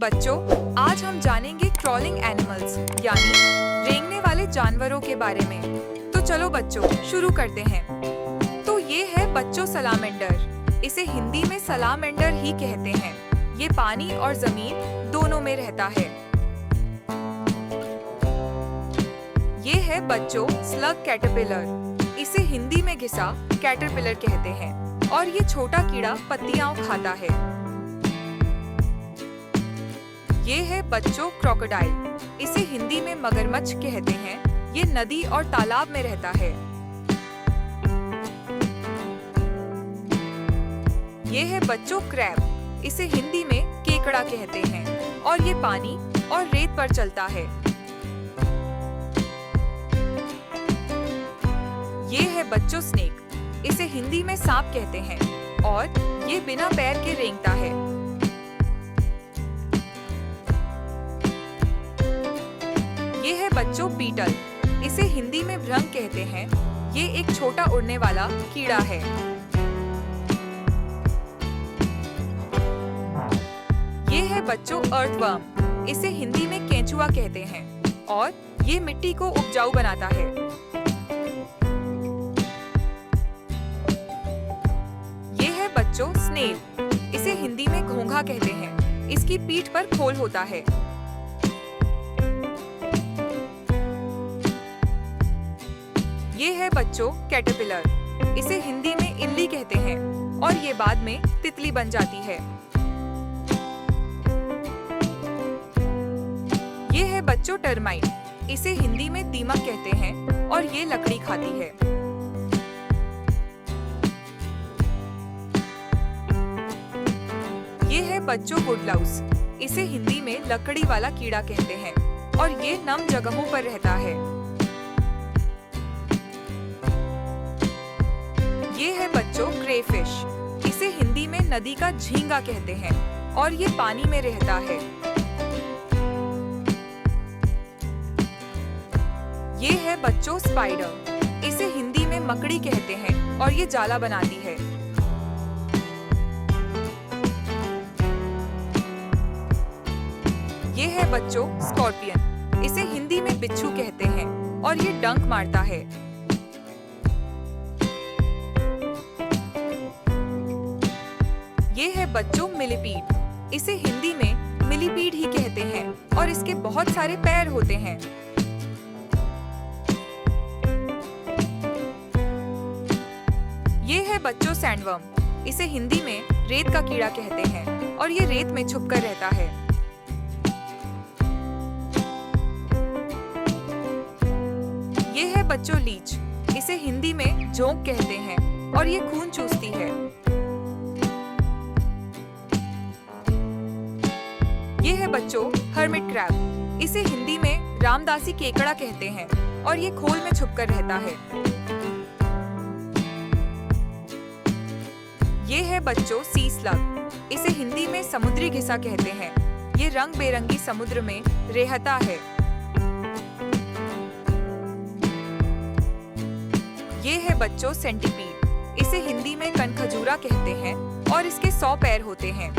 बच्चों, आज हम जानेंगे क्रॉलिंग एनिमल्स यानी रेंगने वाले जानवरों के बारे में। तो चलो बच्चों, शुरू करते हैं। तो ये है बच्चों सलामेंडर। इसे हिंदी में सलामेंडर ही कहते हैं। ये पानी और जमीन दोनों में रहता है। ये है बच्चों स्लग कैटरपिलर। इसे हिंदी में घिसा कैटरपिलर कहते हैं और ये छोटा कीड़ा पत्तियां खाता है। ये है बच्चों क्रोकोडाइल। इसे हिंदी में मगरमच्छ कहते हैं। ये नदी और तालाब में रहता है। ये है बच्चों क्रैब। इसे हिंदी में केकड़ा कहते हैं और ये पानी और रेत पर चलता है। ये है बच्चों स्नेक। इसे हिंदी में सांप कहते हैं और ये बिना पैर के रेंगता है। ये है बच्चों बीटल। इसे हिंदी में भृंग कहते हैं। ये एक छोटा उड़ने वाला कीड़ा है। ये है बच्चों अर्थवर्म। इसे हिंदी में केंचुआ कहते हैं और ये मिट्टी को उपजाऊ बनाता है। ये है बच्चों स्नेल। इसे हिंदी में घोंघा कहते हैं। इसकी पीठ पर खोल होता है। ये है बच्चों कैटरपिलर। इसे हिंदी में इल्ली कहते हैं और ये बाद में तितली बन जाती है। ये है बच्चों टर्माइट। इसे हिंदी में दीमक कहते हैं और ये लकड़ी खाती है। ये है बच्चों वुडलाउस। इसे हिंदी में लकड़ी वाला कीड़ा कहते हैं और ये नम जगहों पर रहता है। ये है बच्चों क्रेफिश। इसे हिंदी में नदी का झींगा कहते हैं और ये पानी में रहता है। ये है बच्चों स्पाइडर। इसे हिंदी में मकड़ी कहते हैं और ये जाला बनाती है। ये है बच्चों स्कॉर्पियन। इसे हिंदी में बिच्छू कहते हैं और ये डंक मारता है। ये है बच्चों मिलीपीड। इसे हिंदी में मिलीपीड ही कहते हैं और इसके बहुत सारे पैर होते हैं। ये है बच्चों सैंडवर्म। इसे हिंदी में रेत का कीड़ा कहते हैं और ये रेत में छुपकर रहता है। ये है बच्चों लीच। इसे हिंदी में जोंक कहते हैं और ये खून चूसती है। ये है बच्चों हर्मिट क्रैब। इसे हिंदी में रामदासी केकड़ा कहते हैं और ये खोल में छुपकर रहता है। ये है बच्चों सी स्लग। इसे हिंदी में समुद्री घिसा कहते हैं। ये रंग बेरंगी समुद्र में रहता है। ये है बच्चों सेंटीपीड। इसे हिंदी में कनखजूरा कहते हैं और इसके 100 पैर होते हैं।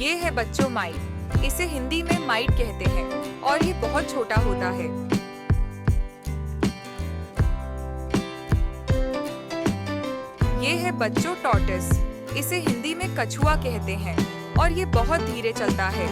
ये है बच्चों माइट। इसे हिंदी में माइट कहते हैं और ये बहुत छोटा होता है। ये है बच्चों टॉर्टोइस। इसे हिंदी में कछुआ कहते हैं और ये बहुत धीरे चलता है।